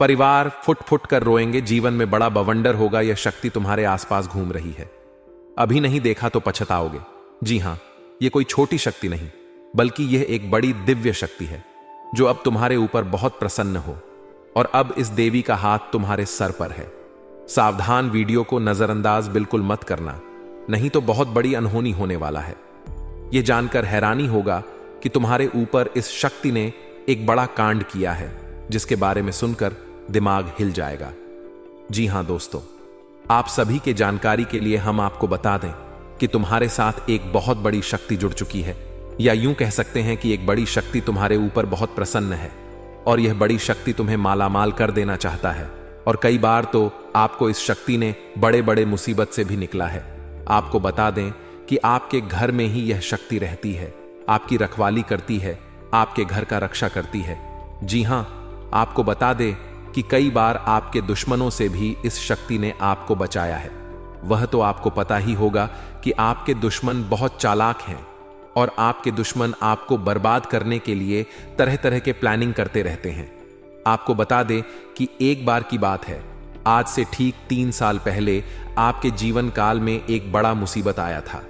परिवार foot foot कर रोएंगे, जीवन में बड़ा बवंडर होगा, यह शक्ति तुम्हारे आसपास घूम रही है। अभी नहीं देखा तो पछताओगे। जी हां, यह कोई छोटी शक्ति नहीं, बल्कि यह एक बड़ी दिव्य शक्ति है जो अब तुम्हारे ऊपर बहुत प्रसन्न हो। और अब इस देवी का हाथ तुम्हारे सर पर है। सावधान, वीडियो को नजरअंदाज बिल्कुल मत करना, नहीं तो बहुत बड़ी अनहोनी होने वाला है। यह जानकर हैरानी होगा कि तुम्हारे ऊपर इस शक्ति ने एक बड़ा कांड किया है, जिसके बारे में सुनकर दिमाग हिल जाएगा। जी हां दोस्तों, आप सभी के जानकारी के लिए हम आपको बता दें कि तुम्हारे साथ एक बहुत बड़ी शक्ति जुड़ चुकी है, या यूं कह सकते हैं कि एक बड़ी शक्ति तुम्हारे ऊपर बहुत प्रसन्न है। और यह बड़ी शक्ति तुम्हें मालामाल कर देना चाहता है। और कई बार तो आपको इस शक्ति ने बड़े बड़े मुसीबत से भी निकला है। आपको बता दें कि आपके घर में ही यह शक्ति रहती है, आपकी रखवाली करती है, आपके घर का रक्षा करती है। जी हां, आपको बता दें कि कई बार आपके दुश्मनों से भी इस शक्ति ने आपको बचाया है। वह तो आपको पता ही होगा कि आपके दुश्मन बहुत चालाक हैं और आपके दुश्मन आपको बर्बाद करने के लिए तरह तरह के प्लानिंग करते रहते हैं। आपको बता दें कि एक बार की बात है, आज से ठीक 3 साल पहले आपके जीवन काल में एक बड़ा मुसीबत आया था।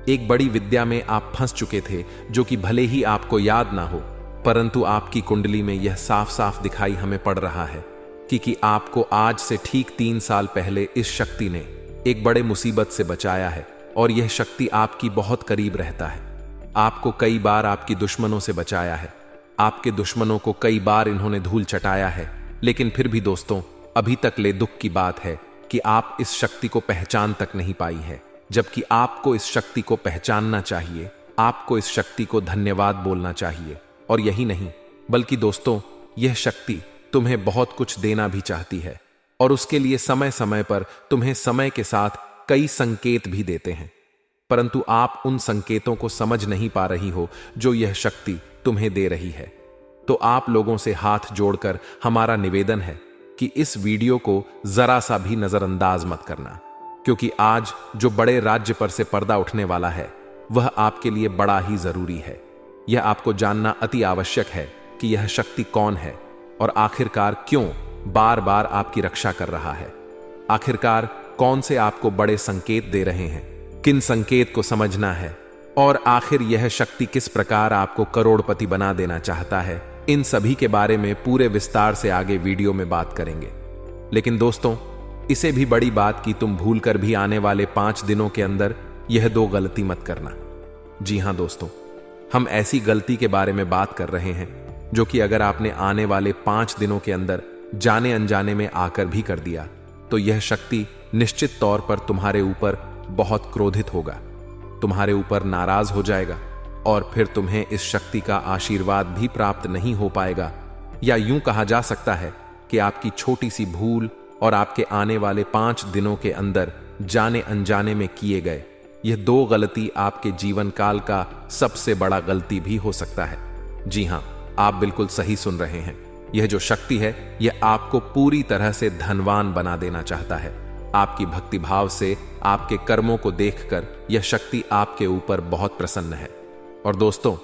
एक बड़ी विद्या में आप फंस चुके थे, जो कि भले ही आपको याद ना हो, परंतु आपकी कुंडली में यह साफ साफ दिखाई हमें पड़ रहा है कि आपको आज से ठीक 3 साल पहले इस शक्ति ने एक बड़े मुसीबत से बचाया है। और यह शक्ति आपकी बहुत करीब रहता है। आपको कई बार आपकी दुश्मनों से बचाया है, आपके दुश्मनों को कई बार इन्होंने धूल चटाया है। लेकिन फिर भी दोस्तों, अभी तक ले दुख की बात है कि आप इस शक्ति को पहचान तक नहीं पाई है, जबकि आपको इस शक्ति को पहचानना चाहिए। आपको इस शक्ति को धन्यवाद बोलना चाहिए। और यही नहीं, बल्कि दोस्तों, यह शक्ति तुम्हें बहुत कुछ देना भी चाहती है, और उसके लिए समय समय पर तुम्हें समय के साथ कई संकेत भी देते हैं। परंतु आप उन संकेतों को समझ नहीं पा रही हो जो यह शक्ति तुम्हें दे रही है। तो आप लोगों से हाथ जोड़कर हमारा निवेदन है कि इस वीडियो को जरा सा भी नजरअंदाज मत करना, क्योंकि आज जो बड़े राज्य पर से पर्दा उठने वाला है, वह आपके लिए बड़ा ही जरूरी है। यह आपको जानना अति आवश्यक है कि यह शक्ति कौन है और आखिरकार क्यों बार बार आपकी रक्षा कर रहा है। आखिरकार कौन से आपको बड़े संकेत दे रहे हैं, किन संकेत को समझना है, और आखिर यह शक्ति किस प्रकार आपको करोड़पति बना देना चाहता है। इन सभी के बारे में पूरे विस्तार से आगे वीडियो में बात करेंगे। लेकिन दोस्तों, इसे भी बड़ी बात कि तुम भूलकर भी आने वाले 5 दिनों के अंदर यह 2 गलती मत करना। जी हां दोस्तों, हम ऐसी गलती के बारे में बात कर रहे हैं जो कि अगर आपने आने वाले 5 दिनों के अंदर जाने अनजाने में आकर भी कर दिया, तो यह शक्ति निश्चित तौर पर तुम्हारे ऊपर बहुत क्रोधित होगा, तुम्हारे ऊपर नाराज हो जाएगा, और फिर तुम्हें इस शक्ति का आशीर्वाद भी प्राप्त नहीं हो पाएगा। या यूं कहा जा सकता है कि आपकी छोटी सी भूल और आपके आने वाले 5 दिनों के अंदर जाने अनजाने में किए गए यह 2 गलती आपके जीवन काल का सबसे बड़ा गलती भी हो सकता है। जी हां, आप बिल्कुल सही सुन रहे हैं। यह जो शक्ति है, यह आपको पूरी तरह से धनवान बना देना चाहता है। आपकी भक्ति भाव से, आपके कर्मों को देखकर यह शक्ति आपके ऊपर बहुत प्रसन्न है। और दोस्तों,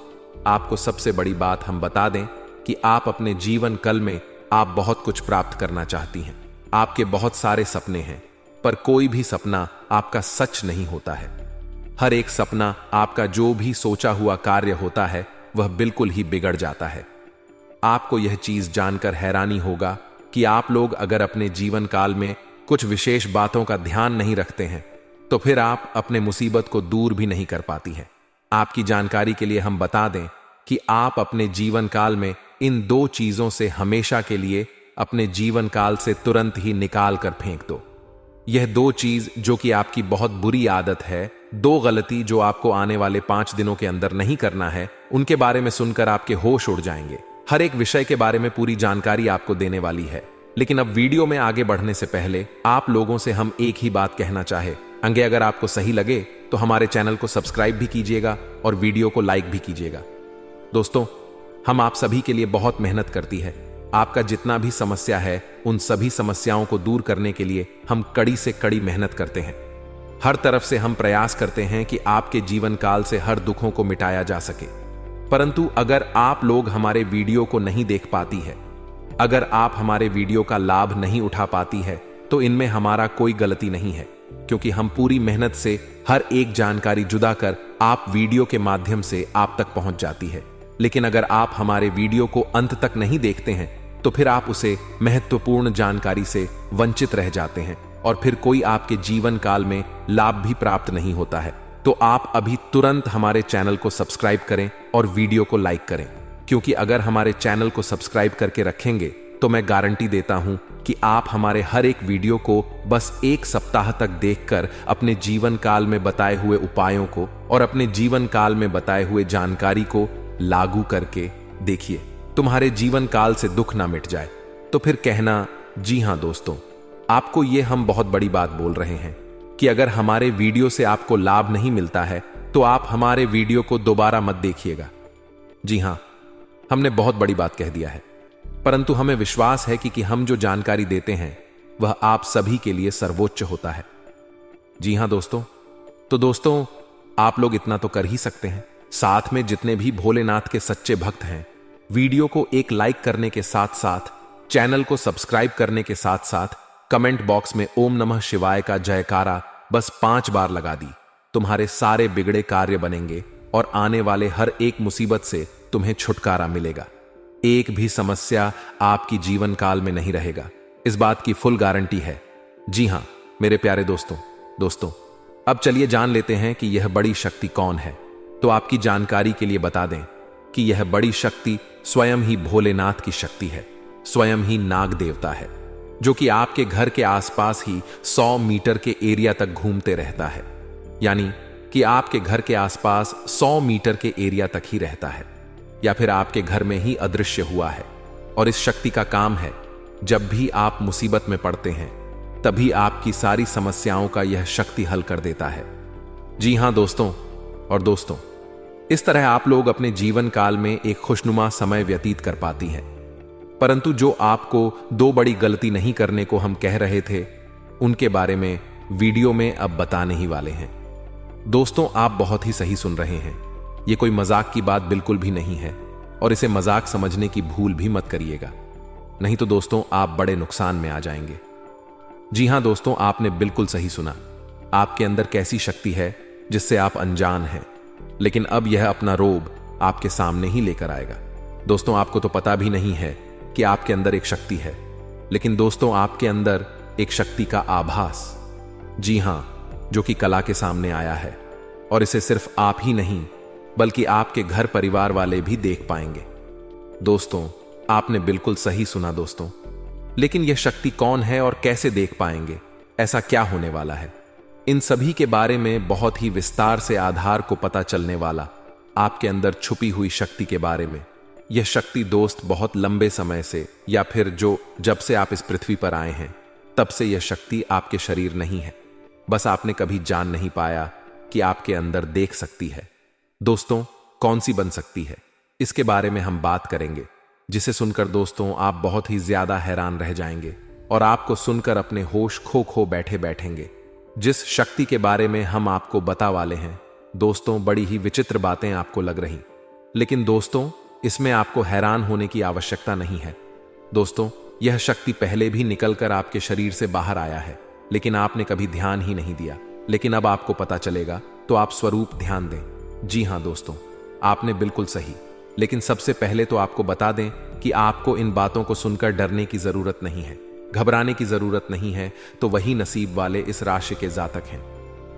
आपको सबसे बड़ी बात हम बता दें कि आप अपने जीवन काल में आप बहुत कुछ प्राप्त करना चाहती हैं। आपके बहुत सारे सपने हैं, पर कोई भी सपना आपका सच नहीं होता है। हर एक सपना, आपका जो भी सोचा हुआ कार्य होता है, वह बिल्कुल ही बिगड़ जाता है। आपको यह चीज जानकर हैरानी होगा कि आप लोग अगर अपने जीवन काल में कुछ विशेष बातों का ध्यान नहीं रखते हैं, तो फिर आप अपने मुसीबत को दूर भी नहीं कर पाती हैं। आपकी जानकारी के लिए हम बता दें कि आप अपने जीवन काल में इन 2 चीजों से हमेशा के लिए अपने जीवन काल से तुरंत ही निकाल कर फेंक दो। यह 2 चीज जो कि आपकी बहुत बुरी आदत है, 2 गलती जो आपको आने वाले 5 दिनों के अंदर नहीं करना है, उनके बारे में सुनकर आपके होश उड़ जाएंगे। हर एक विषय के बारे में पूरी जानकारी आपको देने वाली है। लेकिन अब वीडियो में आगे बढ़ने से पहले आप लोगों से हम एक ही बात कहना चाहेंगे, अगर आपको सही लगे तो हमारे चैनल को सब्सक्राइब भी कीजिएगा और वीडियो को लाइक भी कीजिएगा। दोस्तों, हम आप सभी के लिए बहुत मेहनत करती है। आपका जितना भी समस्या है, उन सभी समस्याओं को दूर करने के लिए हम कड़ी से कड़ी मेहनत करते हैं। हर तरफ से हम प्रयास करते हैं कि आपके जीवन काल से हर दुखों को मिटाया जा सके। परंतु अगर आप लोग हमारे वीडियो को नहीं देख पाती है, अगर आप हमारे वीडियो का लाभ नहीं उठा पाती है तो इनमें हमारा कोई गलती नहीं है, क्योंकि हम पूरी मेहनत से हर एक जानकारी जुदा कर आप वीडियो के माध्यम से आप तक पहुंच जाती है। लेकिन अगर आप हमारे वीडियो को अंत तक नहीं देखते हैं तो फिर आप उसे महत्वपूर्ण जानकारी से वंचित रह जाते हैं और फिर कोई आपके जीवन काल में लाभ भी प्राप्त नहीं होता है। तो आप अभी तुरंत हमारे चैनल को सब्सक्राइब करें और वीडियो को लाइक करें, क्योंकि अगर हमारे चैनल को सब्सक्राइब करके रखेंगे तो मैं गारंटी देता हूं कि आप हमारे हर एक वीडियो को बस 1 सप्ताह तक देखकर अपने जीवन काल में बताए हुए उपायों को और अपने जीवन काल में बताए हुए जानकारी को लागू करके देखिए, तुम्हारे जीवन काल से दुख ना मिट जाए। तो फिर कहना, जी हां दोस्तों, आपको ये हम बहुत बड़ी बात बोल रहे हैं कि अगर हमारे वीडियो से आपको लाभ नहीं मिलता है तो आप हमारे वीडियो को दोबारा मत देखिएगा। जी हां, हमने बहुत बड़ी बात कह दिया है, परंतु हमें विश्वास है कि हम जो जानकारी देते हैं वह आप सभी के लिए सर्वोच्च होता है। जी हां दोस्तों, तो दोस्तों आप लोग इतना तो कर ही सकते हैं, साथ में जितने भी भोलेनाथ के सच्चे भक्त हैं, वीडियो को एक लाइक करने के साथ साथ चैनल को सब्सक्राइब करने के साथ साथ कमेंट बॉक्स में ओम नमः शिवाय का जयकारा बस 5 बार लगा दी। तुम्हारे सारे बिगड़े कार्य बनेंगे और आने वाले हर एक मुसीबत से तुम्हें छुटकारा मिलेगा। एक भी समस्या आपकी जीवन काल में नहीं रहेगा, इस बात की फुल गारंटी है। जी हां मेरे प्यारे दोस्तों, अब चलिए जान लेते हैं कि यह बड़ी शक्ति कौन है। तो आपकी जानकारी के लिए बता दें कि यह बड़ी शक्ति स्वयं ही भोलेनाथ की शक्ति है, स्वयं ही नाग देवता है, जो कि आपके घर के आसपास ही 100 मीटर के एरिया तक घूमते रहता है। यानी कि आपके घर के आसपास 100 मीटर के एरिया तक ही रहता है, या फिर आपके घर में ही अदृश्य हुआ है। और इस शक्ति का काम है, जब भी आप मुसीबत में पड़ते हैं तभी आपकी सारी समस्याओं का यह शक्ति हल कर देता है। जी हां दोस्तों, और दोस्तों इस तरह आप लोग अपने जीवन काल में एक खुशनुमा समय व्यतीत कर पाती हैं। परंतु जो आपको 2 बड़ी गलती नहीं करने को हम कह रहे थे, उनके बारे में वीडियो में अब बताने ही वाले हैं। दोस्तों आप बहुत ही सही सुन रहे हैं, ये कोई मजाक की बात बिल्कुल भी नहीं है और इसे मजाक समझने की भूल भी मत करिएगा, नहीं तो दोस्तों आप बड़े नुकसान में आ जाएंगे। जी हां दोस्तों, आपने बिल्कुल सही सुना। आपके अंदर कैसी शक्ति है जिससे आप अनजान हैं, लेकिन अब यह अपना रोब आपके सामने ही लेकर आएगा। दोस्तों आपको तो पता भी नहीं है कि आपके अंदर एक शक्ति है, लेकिन दोस्तों आपके अंदर एक शक्ति का आभास, जी हां, जो कि कला के सामने आया है, और इसे सिर्फ आप ही नहीं बल्कि आपके घर परिवार वाले भी देख पाएंगे। दोस्तों आपने बिल्कुल सही सुना दोस्तों, लेकिन यह शक्ति कौन है और कैसे देख पाएंगे, ऐसा क्या होने वाला है, इन सभी के बारे में बहुत ही विस्तार से आधार को पता चलने वाला आपके अंदर छुपी हुई शक्ति के बारे में। यह शक्ति दोस्त बहुत लंबे समय से, या फिर जब से आप इस पृथ्वी पर आए हैं तब से यह शक्ति आपके शरीर नहीं है, बस आपने कभी जान नहीं पाया कि आपके अंदर देख सकती है। दोस्तों कौन सी बन सकती है, इसके बारे में हम बात करेंगे, जिसे सुनकर दोस्तों आप बहुत ही ज्यादा हैरान रह जाएंगे और आपको सुनकर अपने होश खो बैठे बैठेंगे। जिस शक्ति के बारे में हम आपको बता वाले हैं दोस्तों, बड़ी ही विचित्र बातें आपको लग रही, लेकिन दोस्तों इसमें आपको हैरान होने की आवश्यकता नहीं है। दोस्तों यह शक्ति पहले भी निकलकर आपके शरीर से बाहर आया है, लेकिन आपने कभी ध्यान ही नहीं दिया, लेकिन अब आपको पता चलेगा, तो आप स्वरूप ध्यान दें। जी हां दोस्तों, आपने बिल्कुल सही, लेकिन सबसे पहले तो आपको बता दें कि आपको इन बातों को सुनकर डरने की जरूरत नहीं है, घबराने की जरूरत नहीं है, तो वही नसीब वाले इस राशि के जातक हैं।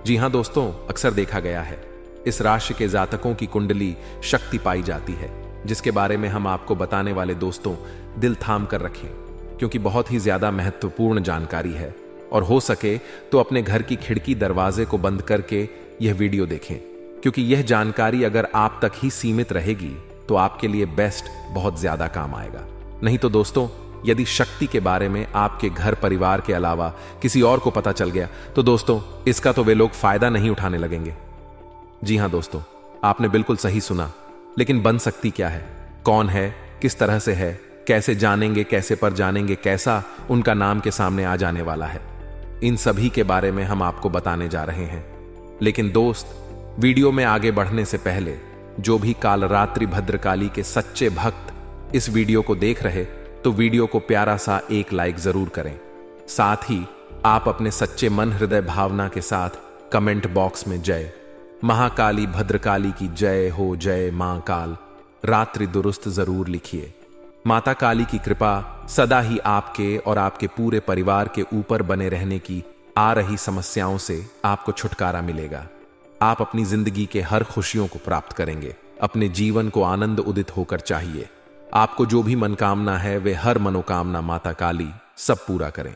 जी हां दोस्तों, अक्सर देखा गया है इस राशि के जातकों की कुंडली शक्ति पाई जाती है, जिसके बारे में हम आपको बताने वाले दोस्तों दिल थाम कर रखें, क्योंकि बहुत ही ज्यादा महत्वपूर्ण जानकारी है, और हो सके तो अपने घर की खिड़की दरवाजे को बंद करके यह वीडियो देखें, क्योंकि यह जानकारी अगर आप तक ही सीमित रहेगी तो आपके लिए बेस्ट बहुत ज्यादा काम आएगा। नहीं तो दोस्तों यदि शक्ति के बारे में आपके घर परिवार के अलावा किसी और को पता चल गया तो दोस्तों इसका तो वे लोग फायदा नहीं उठाने लगेंगे। जी हां दोस्तों, आपने बिल्कुल सही सुना, लेकिन बन सकती क्या है, कौन है, किस तरह से है, कैसे जानेंगे, कैसे पर जानेंगे, कैसा उनका नाम के सामने आ जाने वाला है, इन सभी के बारे में हम आपको बताने जा रहे हैं। लेकिन दोस्त वीडियो में आगे बढ़ने से पहले जो भी कालरात्रि भद्रकाली के सच्चे भक्त इस वीडियो को देख रहे तो वीडियो को प्यारा सा एक लाइक जरूर करें। साथ ही आप अपने सच्चे मन हृदय भावना के साथ कमेंट बॉक्स में जय महाकाली भद्रकाली की जय हो, जय मां काल रात्रि दुरुस्त जरूर लिखिए। माता काली की कृपा सदा ही आपके और आपके पूरे परिवार के ऊपर बने रहने की आ रही समस्याओं से आपको छुटकारा मिलेगा। आप अपनी जिंदगी के हर खुशियों को प्राप्त करेंगे। अपने जीवन को आनंद उदित होकर चाहिए। आपको जो भी मनोकामना है वे हर मनोकामना माता काली सब पूरा करें।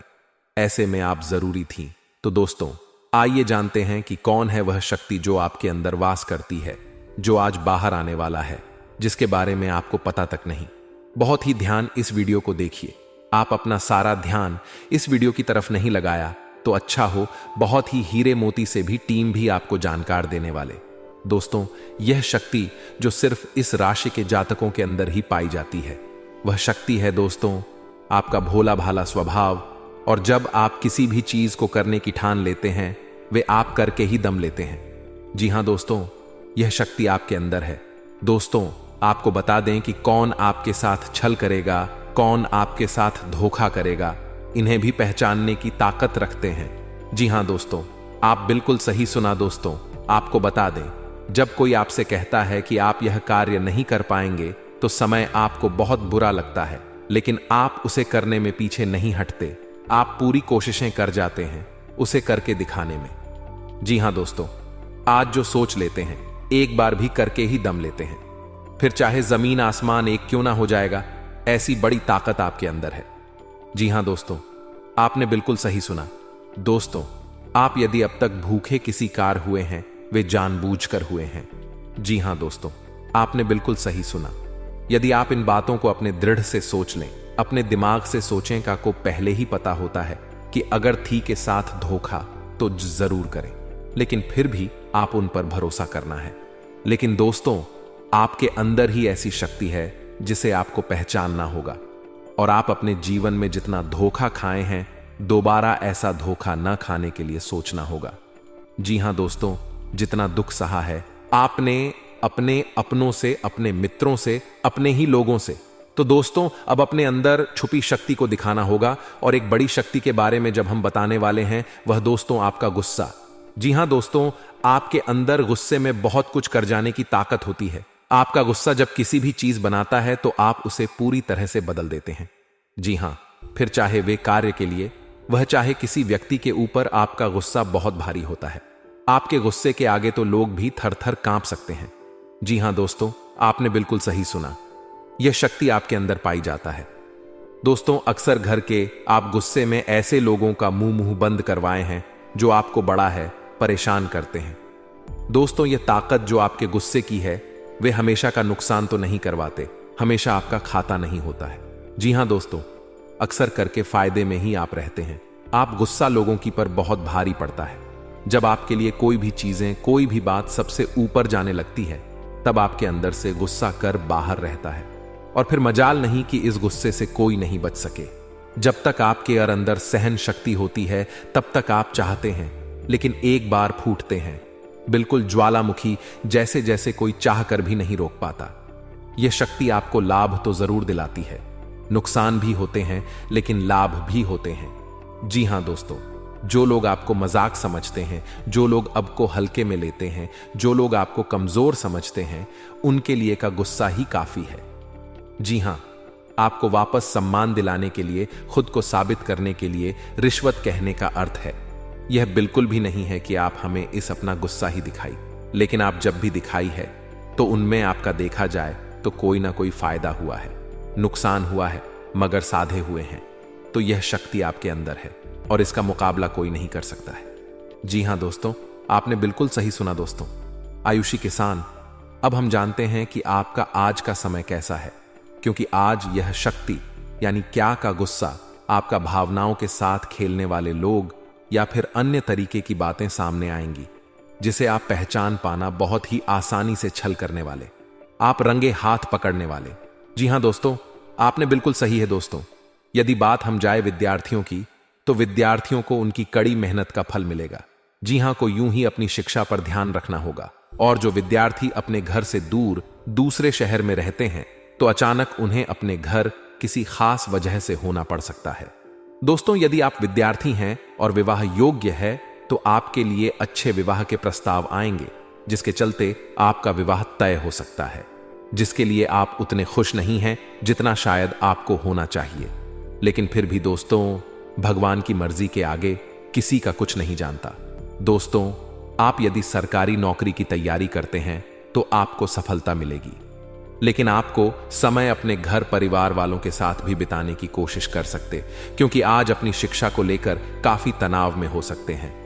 ऐसे में आप जरूरी थी। तो दोस्तों, आइए जानते हैं कि कौन है वह शक्ति जो आपके अंदर वास करती है, जो आज बाहर आने वाला है, जिसके बारे में आपको पता तक नहीं। बहुत ही ध्यान इस वीडियो को देखिए। आप अपना सारा ध्यान इस वीडियो की तरफ नहीं लगाया तो अच्छा हो, बहुत ही हीरे मोती से भी टीम भी आपको जानकार देने वाले। दोस्तों, यह शक्ति जो सिर्फ इस राशि के जातकों के अंदर ही पाई जाती है, वह शक्ति है दोस्तों आपका भोला भाला स्वभाव। और जब आप किसी भी चीज को करने की ठान लेते हैं, वे आप करके ही दम लेते हैं। जी हां दोस्तों, यह शक्ति आपके अंदर है। दोस्तों, आपको बता दें कि कौन आपके साथ छल करेगा, कौन आपके साथ धोखा करेगा, इन्हें भी पहचानने की ताकत रखते हैं। जी हां दोस्तों, आप बिल्कुल सही सुना। दोस्तों, आपको बता दें, जब कोई आपसे कहता है कि आप यह कार्य नहीं कर पाएंगे तो समय आपको बहुत बुरा लगता है, लेकिन आप उसे करने में पीछे नहीं हटते। आप पूरी कोशिशें कर जाते हैं उसे करके दिखाने में। जी हां दोस्तों, आज जो सोच लेते हैं एक बार भी करके ही दम लेते हैं, फिर चाहे जमीन आसमान एक क्यों ना हो जाएगा। ऐसी बड़ी ताकत आपके अंदर है। जी हां दोस्तों, आपने बिल्कुल सही सुना। दोस्तों, आप यदि अब तक भूखे किसी कार हुए हैं, वे जानबूझकर हुए हैं। जी हां दोस्तों, आपने बिल्कुल सही सुना। यदि आप इन बातों को अपने दृढ़ से सोच लें, अपने दिमाग से सोचें का को पहले ही पता होता है कि अगर थी के साथ धोखा तो जरूर करें, लेकिन फिर भी आप उन पर भरोसा करना है। लेकिन दोस्तों, आपके अंदर ही ऐसी शक्ति है जिसे आपको पहचानना होगा। और आप अपने जीवन में जितना धोखा खाए हैं, दोबारा ऐसा धोखा न खाने के लिए सोचना होगा। जी हां दोस्तों, जितना दुख सहा है आपने अपने अपनों से, अपने मित्रों से, अपने ही लोगों से, तो दोस्तों अब अपने अंदर छुपी शक्ति को दिखाना होगा। और एक बड़ी शक्ति के बारे में जब हम बताने वाले हैं, वह दोस्तों आपका गुस्सा। जी हां दोस्तों, आपके अंदर गुस्से में बहुत कुछ कर जाने की ताकत होती है। आपका गुस्सा जब किसी भी चीज बनाता है तो आप उसे पूरी तरह से बदल देते हैं। जी हां, फिर चाहे वे कार्य के लिए, वह चाहे किसी व्यक्ति के ऊपर, आपका गुस्सा बहुत भारी होता है। आपके गुस्से के आगे तो लोग भी थर थर कांप सकते हैं। जी हां दोस्तों, आपने बिल्कुल सही सुना। यह शक्ति आपके अंदर पाई जाता है। दोस्तों, अक्सर घर के आप गुस्से में ऐसे लोगों का मुंह बंद करवाए हैं जो आपको बड़ा है परेशान करते हैं। दोस्तों, यह ताकत जो आपके गुस्से की है, वे हमेशा का नुकसान तो नहीं करवाते, हमेशा आपका खाता नहीं होता है। जी हां दोस्तों, अक्सर करके फायदे में ही आप रहते हैं। आप गुस्सा लोगों की पर बहुत भारी पड़ता है। जब आपके लिए कोई भी चीजें, कोई भी बात सबसे ऊपर जाने लगती है, तब आपके अंदर से गुस्सा कर बाहर रहता है। और फिर मजाल नहीं कि इस गुस्से से कोई नहीं बच सके। जब तक आपके अंदर सहन शक्ति होती है, तब तक आप चाहते हैं, लेकिन एक बार फूटते हैं, बिल्कुल ज्वालामुखी जैसे जैसे कोई चाह कर भी नहीं रोक पाता। यह शक्ति आपको लाभ तो जरूर दिलाती है, नुकसान भी होते हैं, लेकिन लाभ भी होते हैं। जी हां दोस्तों, जो लोग आपको मजाक समझते हैं, जो लोग अब को हल्के में लेते हैं, जो लोग आपको कमजोर समझते हैं, उनके लिए का गुस्सा ही काफी है। जी हां, आपको वापस सम्मान दिलाने के लिए, खुद को साबित करने के लिए रिश्वत कहने का अर्थ है। यह बिल्कुल भी नहीं है कि आप हमें इस अपना गुस्सा ही दिखाई, लेकिन आप जब भी दिखाई है तो उनमें आपका देखा जाए तो कोई ना कोई फायदा हुआ है, नुकसान हुआ है, मगर साधे हुए हैं। तो यह शक्ति आपके अंदर है और इसका मुकाबला कोई नहीं कर सकता है। जी हां दोस्तों, आपने बिल्कुल सही सुना। दोस्तों, आयुषी किसान, अब हम जानते हैं कि आपका आज का समय कैसा है, क्योंकि आज यह शक्ति यानी क्या का गुस्सा आपका भावनाओं के साथ खेलने वाले लोग या फिर अन्य तरीके की बातें सामने आएंगी, जिसे आप पहचान पाना बहुत ही आसानी से छल करने वाले, आप रंगे हाथ पकड़ने वाले। जी हां दोस्तों, आपने बिल्कुल सही है। दोस्तों, यदि बात हम जाए विद्यार्थियों की, तो विद्यार्थियों को उनकी कड़ी मेहनत का फल मिलेगा। जी हां, को यूं ही अपनी शिक्षा पर ध्यान रखना होगा। और जो विद्यार्थी अपने घर से दूर दूसरे शहर में रहते हैं, तो अचानक उन्हें अपने घर किसी खास वजह से होना पड़ सकता है। दोस्तों, यदि आप विद्यार्थी हैं और विवाह योग्य है तो आपके लिए अच्छे विवाह के प्रस्ताव आएंगे, जिसके चलते आपका विवाह तय हो सकता है, जिसके लिए आप उतने खुश नहीं हैं जितना शायद आपको होना चाहिए। लेकिन फिर भी दोस्तों, भगवान की मर्जी के आगे किसी का कुछ नहीं जानता। दोस्तों, आप यदि सरकारी नौकरी की तैयारी करते हैं तो आपको सफलता मिलेगी, लेकिन आपको समय अपने घर परिवार वालों के साथ भी बिताने की कोशिश कर सकते, क्योंकि आज अपनी शिक्षा को लेकर काफी तनाव में हो सकते हैं।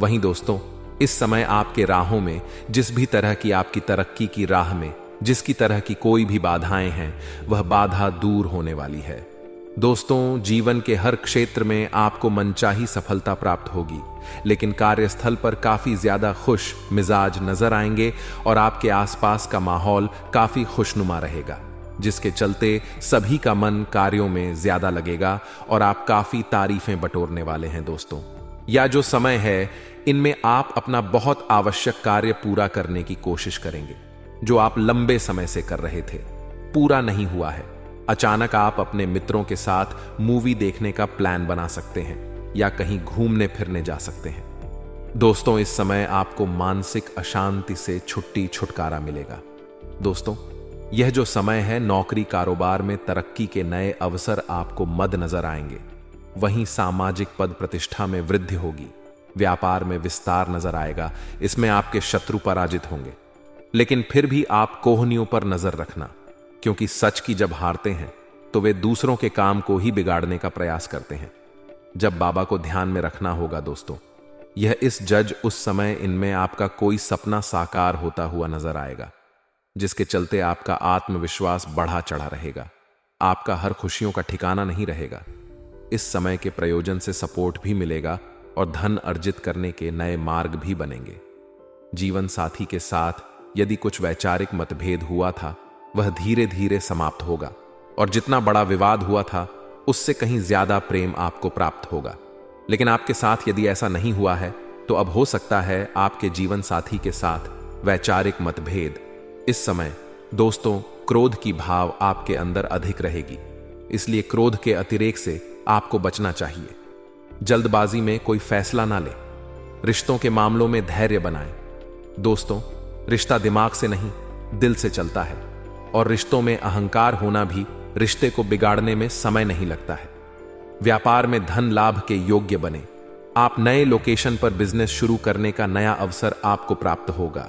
वहीं दोस्तों, इस समय आपके राहों में जिस भी तरह की आपकी तरक्की की राह में जिसकी तरह की कोई भी बाधाएं हैं, वह बाधा दूर होने वाली है। दोस्तों, जीवन के हर क्षेत्र में आपको मनचाही सफलता प्राप्त होगी, लेकिन कार्यस्थल पर काफी ज्यादा खुश मिजाज नजर आएंगे और आपके आसपास का माहौल काफी खुशनुमा रहेगा, जिसके चलते सभी का मन कार्यों में ज्यादा लगेगा और आप काफी तारीफें बटोरने वाले हैं। दोस्तों, यह जो समय है, इनमें आप अपना बहुत आवश्यक कार्य पूरा करने की कोशिश करेंगे, जो आप लंबे समय से कर रहे थे, पूरा नहीं हुआ है। अचानक आप अपने मित्रों के साथ मूवी देखने का प्लान बना सकते हैं या कहीं घूमने फिरने जा सकते हैं। दोस्तों, इस समय आपको मानसिक अशांति से छुटकारा मिलेगा। दोस्तों, यह जो समय है, नौकरी कारोबार में तरक्की के नए अवसर आपको मद नजर आएंगे। वहीं सामाजिक पद प्रतिष्ठा में वृद्धि होगी, व्यापार में विस्तार नजर आएगा, इसमें आपके शत्रु पराजित होंगे। लेकिन फिर भी आप कोहनियों पर नजर रखना, क्योंकि सच की जब हारते हैं तो वे दूसरों के काम को ही बिगाड़ने का प्रयास करते हैं। जब बाबा को ध्यान में रखना होगा दोस्तों, यह इस जज उस समय इनमें आपका कोई सपना साकार होता हुआ नजर आएगा, जिसके चलते आपका आत्मविश्वास बढ़ा चढ़ा रहेगा। आपका हर खुशियों का ठिकाना नहीं रहेगा। इस समय के प्रयोजन से सपोर्ट भी मिलेगा और धन अर्जित करने के नए मार्ग भी बनेंगे। जीवन साथी के साथ यदि कुछ वैचारिक मतभेद हुआ था, वह धीरे धीरे समाप्त होगा और जितना बड़ा विवाद हुआ था, उससे कहीं ज्यादा प्रेम आपको प्राप्त होगा। लेकिन आपके साथ यदि ऐसा नहीं हुआ है, तो अब हो सकता है आपके जीवन साथी के साथ वैचारिक मतभेद। इस समय दोस्तों, क्रोध की भाव आपके अंदर अधिक रहेगी, इसलिए क्रोध के अतिरेक से आपको बचना चाहिए। जल्दबाजी में कोई फैसला ना ले। रिश्तों के मामलों में धैर्य बनाएं। दोस्तों, रिश्ता दिमाग से नहीं, दिल से चलता है, और रिश्तों में अहंकार होना भी रिश्ते को बिगाड़ने में समय नहीं लगता है। व्यापार में धन लाभ के योग्य बने। आप नए लोकेशन पर बिजनेस शुरू करने का नया अवसर आपको प्राप्त होगा।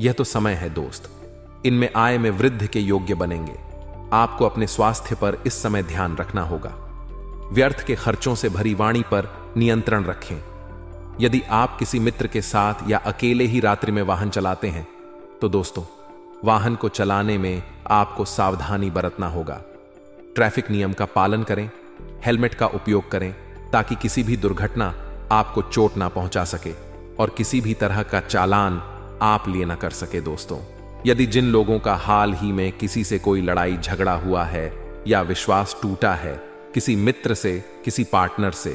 यह तो समय है दोस्त, इनमें आय में वृद्धि के योग्य बनेंगे। आपको अपने स्वास्थ्य पर इस समय ध्यान रखना होगा। व्यर्थ के खर्चों से भरी वाणी पर नियंत्रण रखें। यदि आप किसी मित्र के साथ या अकेले ही रात्रि में वाहन चलाते हैं, तो दोस्तों, वाहन को चलाने में आपको सावधानी बरतना होगा। ट्रैफिक नियम का पालन करें, हेलमेट का उपयोग करें, ताकि किसी भी दुर्घटना आपको चोट ना पहुंचा सके और किसी भी तरह का चालान आप लिए ना कर सके। दोस्तों, यदि जिन लोगों का हाल ही में किसी से कोई लड़ाई झगड़ा हुआ है या विश्वास टूटा है, किसी मित्र से, किसी पार्टनर से,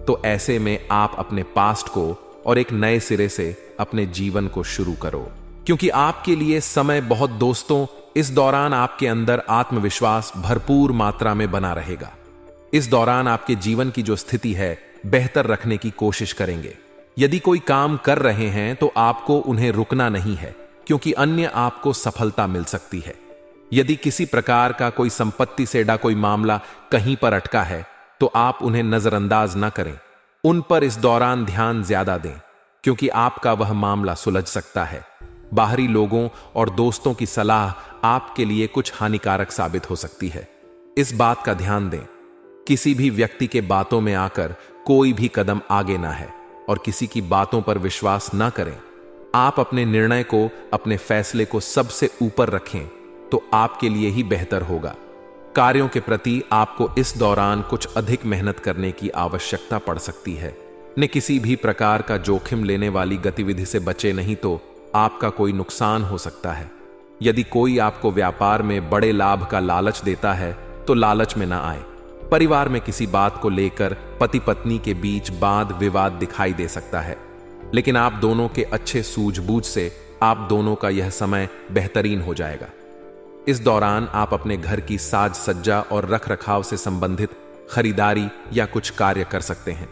तो ऐसे में आप अपने पास्ट को और एक नए सिरे से अपने जीवन को शुरू करो, क्योंकि आपके लिए समय बहुत दोस्तों, इस दौरान आपके अंदर आत्मविश्वास भरपूर मात्रा में बना रहेगा। इस दौरान आपके जीवन की जो स्थिति है, बेहतर रखने की कोशिश करेंगे। यदि कोई काम कर रहे हैं तो आपको उन्हें रुकना नहीं है, क्योंकि अन्य आपको सफलता मिल सकती है। यदि किसी प्रकार का कोई संपत्ति से जुड़ा कोई मामला कहीं पर अटका है, तो आप उन्हें नजरअंदाज न करें। उन पर इस दौरान ध्यान ज्यादा दें, क्योंकि आपका वह मामला सुलझ सकता है। बाहरी लोगों और दोस्तों की सलाह आपके लिए कुछ हानिकारक साबित हो सकती है। इस बात का ध्यान दें, किसी भी व्यक्ति के बातों में आकर कोई भी कदम आगे ना है और किसी की बातों पर विश्वास ना करें। आप अपने निर्णय को, अपने फैसले को सबसे ऊपर रखें, तो आपके लिए ही बेहतर होगा। कार्यों के प्रति आपको इस दौरान कुछ अधिक मेहनत करने की आवश्यकता पड़ सकती है। ने किसी भी प्रकार का जोखिम लेने वाली गतिविधि से बचे, नहीं तो आपका कोई नुकसान हो सकता है। यदि कोई आपको व्यापार में बड़े लाभ का लालच देता है, तो लालच में ना आए। परिवार में किसी बात को लेकर पति पत्नी के बीच वाद विवाद दिखाई दे सकता है, लेकिन आप दोनों के अच्छे सूझबूझ से आप दोनों का यह समय बेहतरीन हो जाएगा। इस दौरान आप अपने घर की साज सज्जा और रख रखाव से संबंधित खरीदारी या कुछ कार्य कर सकते हैं।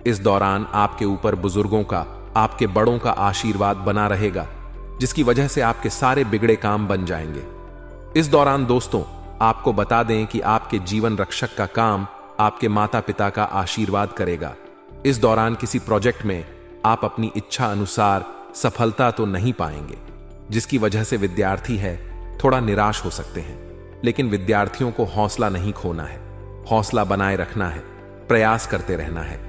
इस दौरान आपके ऊपर बुजुर्गों का, आपके बड़ों का आशीर्वाद बना रहेगा, जिसकी वजह से आपके सारे बिगड़े काम बन जाएंगे। इस दौरान दोस्तों, आपको बता दें कि आपके जीवन रक्षक का काम आपके माता पिता का आशीर्वाद करेगा। इस दौरान किसी प्रोजेक्ट में आप अपनी इच्छा अनुसार सफलता तो नहीं पाएंगे, जिसकी वजह से विद्यार्थी है थोड़ा निराश हो सकते हैं। लेकिन विद्यार्थियों को हौसला नहीं खोना है, हौसला बनाए रखना है, प्रयास करते रहना है।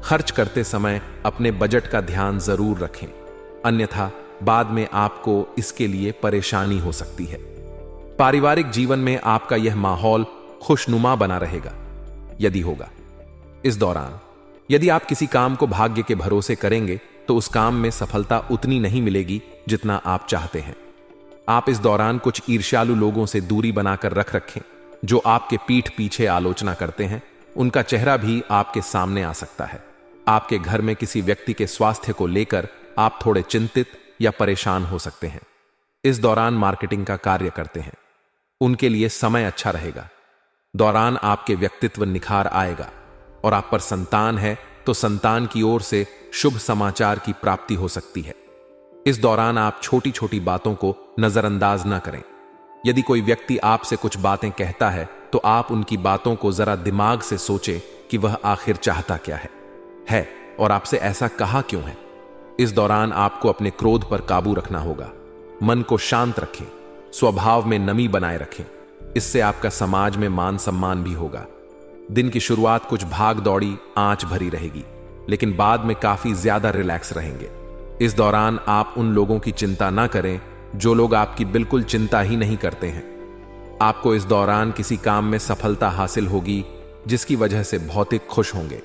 खर्च करते समय अपने बजट का ध्यान जरूर रखें, अन्यथा बाद में आपको इसके लिए परेशानी हो सकती है। पारिवारिक जीवन में आपका यह माहौल खुशनुमा बना रहेगा यदि होगा। इस दौरान यदि आप किसी काम को भाग्य के भरोसे करेंगे तो उस काम में सफलता उतनी नहीं मिलेगी जितना आप चाहते हैं। आप इस दौरान कुछ ईर्ष्यालु लोगों से दूरी बनाकर रखें जो आपके पीठ पीछे आलोचना करते हैं। उनका चेहरा भी आपके सामने आ सकता है। आपके घर में किसी व्यक्ति के स्वास्थ्य को लेकर आप थोड़े चिंतित या परेशान हो सकते हैं। इस दौरान मार्केटिंग का कार्य करते हैं, उनके लिए समय अच्छा रहेगा। दौरान आपके व्यक्तित्व निखार आएगा और आप पर संतान है तो संतान की ओर से शुभ समाचार की प्राप्ति हो सकती है। इस दौरान आप छोटी छोटी बातों को नजरअंदाज न करें। यदि कोई व्यक्ति आपसे कुछ बातें कहता है तो आप उनकी बातों को जरा दिमाग से सोचें कि वह आखिर चाहता क्या है और आपसे ऐसा कहा क्यों है। इस दौरान आपको अपने क्रोध पर काबू रखना होगा। मन को शांत रखें, स्वभाव में नमी बनाए रखें, इससे आपका समाज में मान सम्मान भी होगा। दिन की शुरुआत कुछ भाग दौड़ी आंच भरी रहेगी, लेकिन बाद में काफी ज्यादा रिलैक्स रहेंगे। इस दौरान आप उन लोगों की चिंता ना करें जो लोग आपकी बिल्कुल चिंता ही नहीं करते हैं। आपको इस दौरान किसी काम में सफलता हासिल होगी जिसकी वजह से भौतिक खुश होंगे।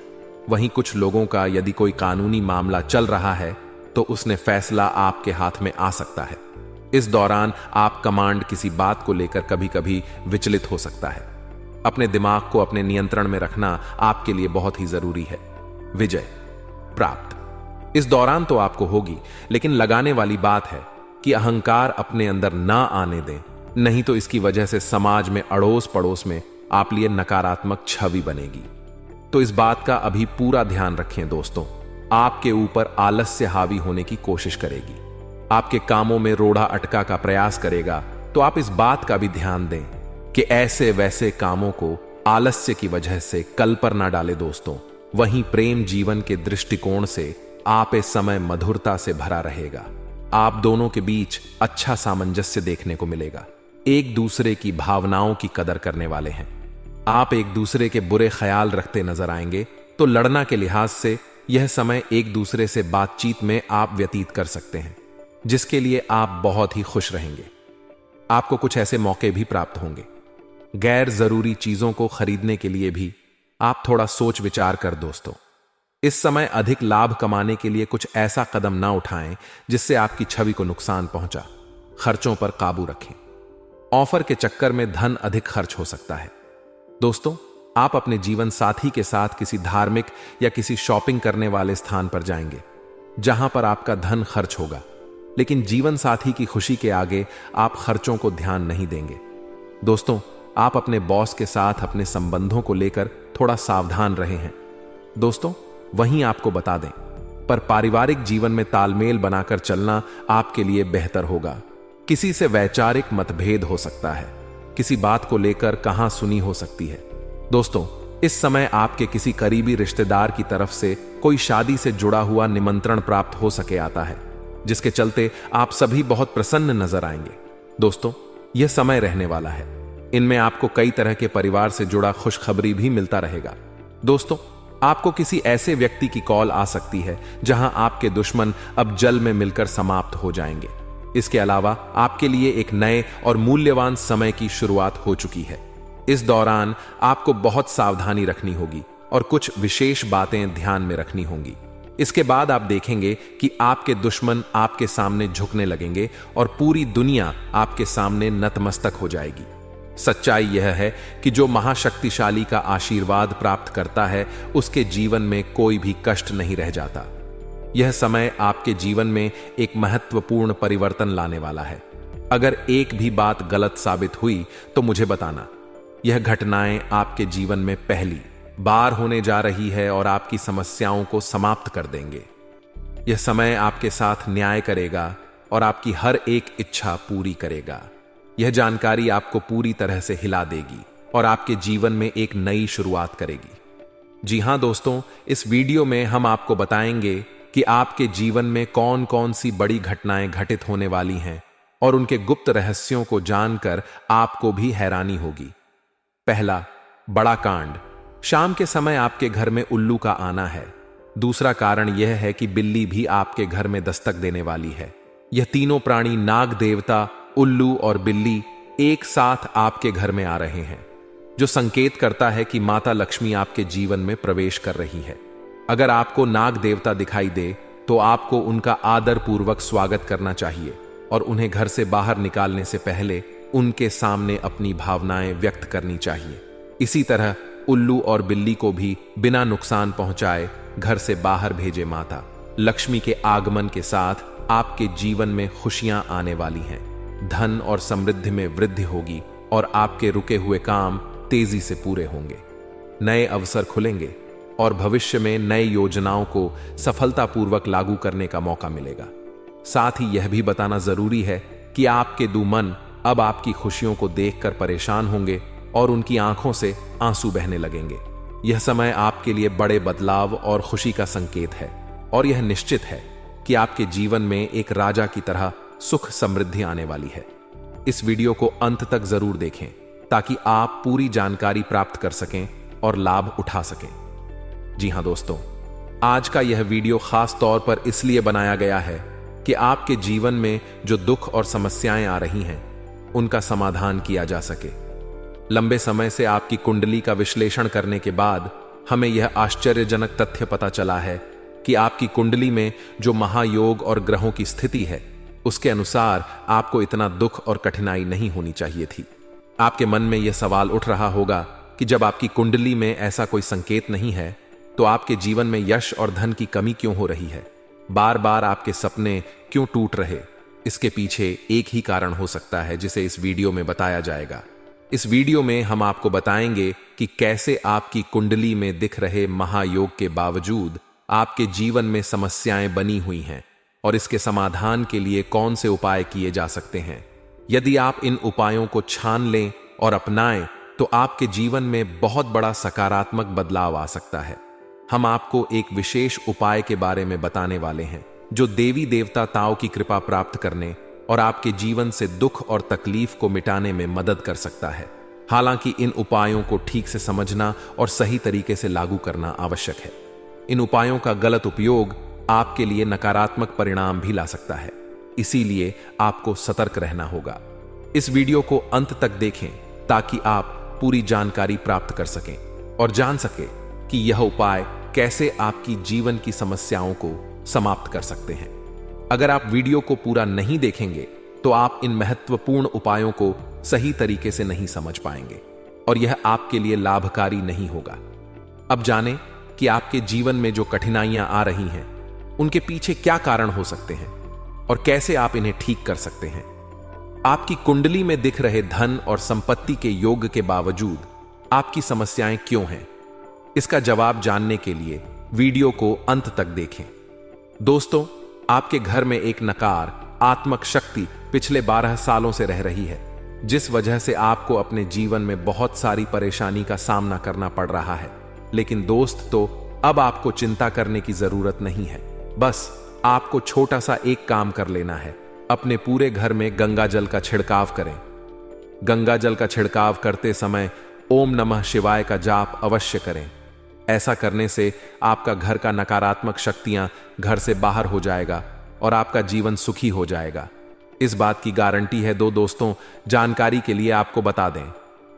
वहीं कुछ लोगों का यदि कोई कानूनी मामला चल रहा है तो उसने फैसला आपके हाथ में आ सकता है। इस दौरान आप कमांड किसी बात को लेकर कभी कभी विचलित हो सकता है। अपने दिमाग को अपने नियंत्रण में रखना आपके लिए बहुत ही जरूरी है। विजय प्राप्त इस दौरान तो आपको होगी, लेकिन लगाने वाली बात है कि अहंकार अपने अंदर ना आने दें, नहीं तो इसकी वजह से समाज में अड़ोस पड़ोस में आप लिए नकारात्मक छवि बनेगी। तो इस बात का अभी पूरा ध्यान रखें दोस्तों। आपके ऊपर आलस्य हावी होने की कोशिश करेगी, आपके कामों में रोड़ा अटका का प्रयास करेगा। तो आप इस बात का भी ध्यान दें कि ऐसे वैसे कामों को आलस्य की वजह से कल पर ना डाले दोस्तों। वहीं प्रेम जीवन के दृष्टिकोण से आप इस समय मधुरता से भरा रहेगा। आप दोनों के बीच अच्छा सामंजस्य देखने को मिलेगा। एक दूसरे की भावनाओं की कदर करने वाले हैं। आप एक दूसरे के बुरे ख्याल रखते नजर आएंगे, तो लड़ना के लिहाज से यह समय एक दूसरे से बातचीत में आप व्यतीत कर सकते हैं, जिसके लिए आप बहुत ही खुश रहेंगे। आपको कुछ ऐसे मौके भी प्राप्त होंगे। गैर जरूरी चीजों को खरीदने के लिए भी आप थोड़ा सोच विचार कर दोस्तों। इस समय अधिक लाभ कमाने के लिए कुछ ऐसा कदम ना उठाएं जिससे आपकी छवि को नुकसान पहुंचा। खर्चों पर काबू रखें। ऑफर के चक्कर में धन अधिक खर्च हो सकता है। दोस्तों, आप अपने जीवन साथी के साथ किसी धार्मिक या किसी शॉपिंग करने वाले स्थान पर जाएंगे जहां पर आपका धन खर्च होगा, लेकिन जीवन साथी की खुशी के आगे आप खर्चों को ध्यान नहीं देंगे। दोस्तों, आप अपने बॉस के साथ अपने संबंधों को लेकर थोड़ा सावधान रहे हैं। दोस्तों, वहीं आपको बता दें, पर पारिवारिक जीवन में तालमेल बनाकर चलना आपके लिए बेहतर होगा। किसी से वैचारिक मतभेद हो सकता है, किसी बात को लेकर कहां सुनी हो सकती है। दोस्तों, इस समय आपके किसी करीबी रिश्तेदार की तरफ से कोई शादी से जुड़ा हुआ निमंत्रण प्राप्त हो सके आता है, जिसके चलते आप सभी बहुत प्रसन्न नजर आएंगे। दोस्तों, यह समय रहने वाला है। इनमें आपको कई तरह के परिवार से जुड़ा खुशखबरी भी मिलता रहेगा। दोस्तों, आपको किसी ऐसे व्यक्ति की कॉल आ सकती है जहां आपके दुश्मन अब जल में मिलकर समाप्त हो जाएंगे। इसके अलावा आपके लिए एक नए और मूल्यवान समय की शुरुआत हो चुकी है। इस दौरान आपको बहुत सावधानी रखनी होगी और कुछ विशेष बातें ध्यान में रखनी होंगी। इसके बाद आप देखेंगे कि आपके दुश्मन आपके सामने झुकने लगेंगे और पूरी दुनिया आपके सामने नतमस्तक हो जाएगी। सच्चाई यह है कि जो महाशक्तिशाली का आशीर्वाद प्राप्त करता है उसके जीवन में कोई भी कष्ट नहीं रह जाता। यह समय आपके जीवन में एक महत्वपूर्ण परिवर्तन लाने वाला है। अगर एक भी बात गलत साबित हुई तो मुझे बताना। यह घटनाएं आपके जीवन में पहली बार होने जा रही है और आपकी समस्याओं को समाप्त कर देंगे। यह समय आपके साथ न्याय करेगा और आपकी हर एक इच्छा पूरी करेगा। यह जानकारी आपको पूरी तरह से हिला देगी और आपके जीवन में एक नई शुरुआत करेगी। जी हां दोस्तों, इस वीडियो में हम आपको बताएंगे कि आपके जीवन में कौन कौन सी बड़ी घटनाएं घटित होने वाली हैं और उनके गुप्त रहस्यों को जानकर आपको भी हैरानी होगी। पहला, बड़ा कांड। शाम के समय आपके घर में उल्लू का आना है। दूसरा कारण यह है कि बिल्ली भी आपके घर में दस्तक देने वाली है। यह तीनों प्राणी, नाग देवता, उल्लू और बिल्ली, एक साथ आपके घर में आ रहे हैं, जो संकेत करता है कि माता लक्ष्मी आपके जीवन में प्रवेश कर रही है। अगर आपको नाग देवता दिखाई दे तो आपको उनका आदर पूर्वक स्वागत करना चाहिए और उन्हें घर से बाहर निकालने से पहले उनके सामने अपनी भावनाएं व्यक्त करनी चाहिए। इसी तरह उल्लू और बिल्ली को भी बिना नुकसान पहुंचाए घर से बाहर भेजे। माता लक्ष्मी के आगमन के साथ आपके जीवन में खुशियां आने वाली हैं। धन और समृद्धि में वृद्धि होगी और आपके रुके हुए काम तेजी से पूरे होंगे। नए अवसर खुलेंगे और भविष्य में नई योजनाओं को सफलतापूर्वक लागू करने का मौका मिलेगा। साथ ही यह भी बताना जरूरी है कि आपके दुमन अब आपकी खुशियों को देखकर परेशान होंगे और उनकी आंखों से आंसू बहने लगेंगे। यह समय आपके लिए बड़े बदलाव और खुशी का संकेत है और यह निश्चित है कि आपके जीवन में एक राजा की तरह सुख समृद्धि आने वाली है। इस वीडियो को अंत तक जरूर देखें ताकि आप पूरी जानकारी प्राप्त कर सकें और लाभ उठा सकें। जी हां दोस्तों, आज का यह वीडियो खास तौर पर इसलिए बनाया गया है कि आपके जीवन में जो दुख और समस्याएं आ रही हैं उनका समाधान किया जा सके। लंबे समय से आपकी कुंडली का विश्लेषण करने के बाद हमें यह आश्चर्यजनक तथ्य पता चला है कि आपकी कुंडली में जो महायोग और ग्रहों की स्थिति है उसके अनुसार आपको इतना दुख और कठिनाई नहीं होनी चाहिए थी। आपके मन में यह सवाल उठ रहा होगा कि जब आपकी कुंडली में ऐसा कोई संकेत नहीं है तो आपके जीवन में यश और धन की कमी क्यों हो रही है? बार बार आपके सपने क्यों टूट रहे? इसके पीछे एक ही कारण हो सकता है जिसे इस वीडियो में बताया जाएगा। इस वीडियो में हम आपको बताएंगे कि कैसे आपकी कुंडली में दिख रहे महायोग के बावजूद आपके जीवन में समस्याएं बनी हुई हैं और इसके समाधान के लिए कौन से उपाय किए जा सकते हैं। यदि आप इन उपायों को छान लें और अपनाएं तो आपके जीवन में बहुत बड़ा सकारात्मक बदलाव आ सकता है। हम आपको एक विशेष उपाय के बारे में बताने वाले हैं जो देवी देवताओं की कृपा प्राप्त करने और आपके जीवन से दुख और तकलीफ को मिटाने में मदद कर सकता है। हालांकि इन उपायों को ठीक से समझना और सही तरीके से लागू करना आवश्यक है। इन उपायों का गलत उपयोग आपके लिए नकारात्मक परिणाम भी ला सकता है, इसीलिए आपको सतर्क रहना होगा। इस वीडियो को अंत तक देखें ताकि आप पूरी जानकारी प्राप्त कर सकें और जान सकें कि यह उपाय कैसे आपकी जीवन की समस्याओं को समाप्त कर सकते हैं। अगर आप वीडियो को पूरा नहीं देखेंगे तो आप इन महत्वपूर्ण उपायों को सही तरीके से नहीं समझ पाएंगे और यह आपके लिए लाभकारी नहीं होगा। अब जानें कि आपके जीवन में जो कठिनाइयां आ रही हैं उनके पीछे क्या कारण हो सकते हैं और कैसे आप इन्हें ठीक कर सकते हैं। आपकी कुंडली में दिख रहे धन और संपत्ति के योग के बावजूद आपकी समस्याएं क्यों हैं? इसका जवाब जानने के लिए वीडियो को अंत तक देखें। दोस्तों, आपके घर में एक नकारात्मक शक्ति पिछले 12 सालों से रह रही है, जिस वजह से आपको अपने जीवन में बहुत सारी परेशानी का सामना करना पड़ रहा है। लेकिन दोस्त, तो अब आपको चिंता करने की जरूरत नहीं है। बस आपको छोटा सा एक काम कर लेना है। अपने पूरे घर में गंगा जल का छिड़काव करें। गंगा जल का छिड़काव करते समय ओम नमः शिवाय का जाप अवश्य करें। ऐसा करने से आपका घर का नकारात्मक शक्तियां घर से बाहर हो जाएगा और आपका जीवन सुखी हो जाएगा। इस बात की गारंटी है। दोस्तों, जानकारी के लिए आपको बता दें,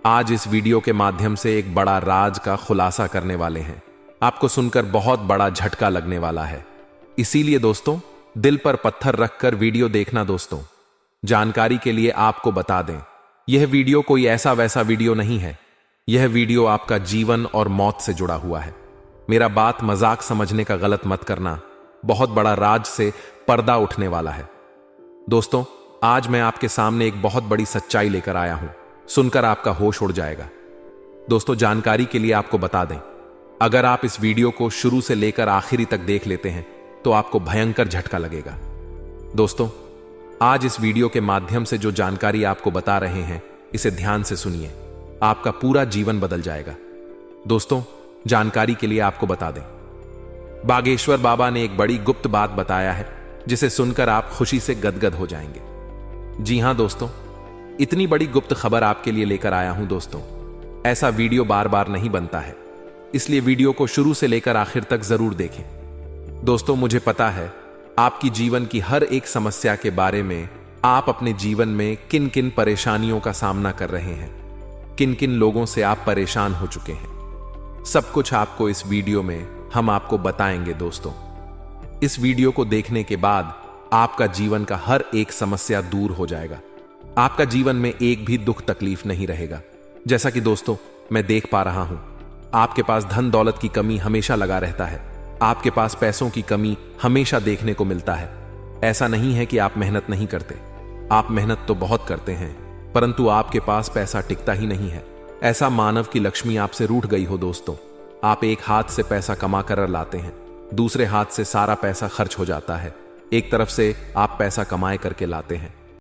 आज इस वीडियो के माध्यम से एक बड़ा राज का खुलासा करने वाले हैं। आपको सुनकर बहुत बड़ा झटका लगने वाला है, इसीलिए दोस्तों दिल पर पत्थर रखकर वीडियो देखना। दोस्तों, जानकारी के लिए आपको बता दें, यह वीडियो कोई ऐसा वैसा वीडियो नहीं है। यह वीडियो आपका जीवन और मौत से जुड़ा हुआ है। मेरा बात मजाक समझने का गलत मत करना। बहुत बड़ा राज से पर्दा उठने वाला है। दोस्तों, आज मैं आपके सामने एक बहुत बड़ी सच्चाई लेकर आया हूं। सुनकर आपका होश उड़ जाएगा। दोस्तों, जानकारी के लिए आपको बता दें, अगर आप इस वीडियो को शुरू से लेकर आखिरी तक देख लेते हैं तो आपको भयंकर झटका लगेगा। दोस्तों, आज इस वीडियो के माध्यम से जो जानकारी आपको बता रहे हैं, इसे ध्यान से सुनिए। आपका पूरा जीवन बदल जाएगा। दोस्तों, जानकारी के लिए आपको बता दें, बागेश्वर बाबा ने एक बड़ी गुप्त बात बताया है जिसे सुनकर आप खुशी से गदगद हो जाएंगे। जी हां दोस्तों, इतनी बड़ी गुप्त खबर आपके लिए लेकर आया हूं। दोस्तों, ऐसा वीडियो बार बार नहीं बनता है, इसलिए वीडियो को शुरू से लेकर आखिर तक जरूर देखें। दोस्तों, मुझे पता है आपकी जीवन की हर एक समस्या के बारे में, आप अपने जीवन में किन किन परेशानियों का सामना कर रहे हैं, किन किन लोगों से आप परेशान हो चुके हैं। सब कुछ आपको इस वीडियो में हम आपको बताएंगे। दोस्तों, इस वीडियो को देखने के बाद आपका जीवन का हर एक समस्या दूर हो जाएगा। आपका जीवन में एक भी दुख तकलीफ नहीं रहेगा। जैसा कि दोस्तों मैं देख पा रहा हूं, आपके पास धन दौलत की कमी हमेशा लगा रहता है। आपके पास पैसों की कमी हमेशा देखने को मिलता है। ऐसा नहीं है कि आप मेहनत नहीं करते, आप मेहनत तो बहुत करते हैं, परंतु आपके पास पैसा टिकता ही नहीं है। ऐसा मानव की लक्ष्मी आपसे रूठ गई हो। दोस्तों, आप एक हाथ से पैसा कमा कर लाते हैं, दूसरे हाथ से सारा पैसा खर्च हो जाता है। एक तरफ से आप पैसा कमाए करके लाते हैं,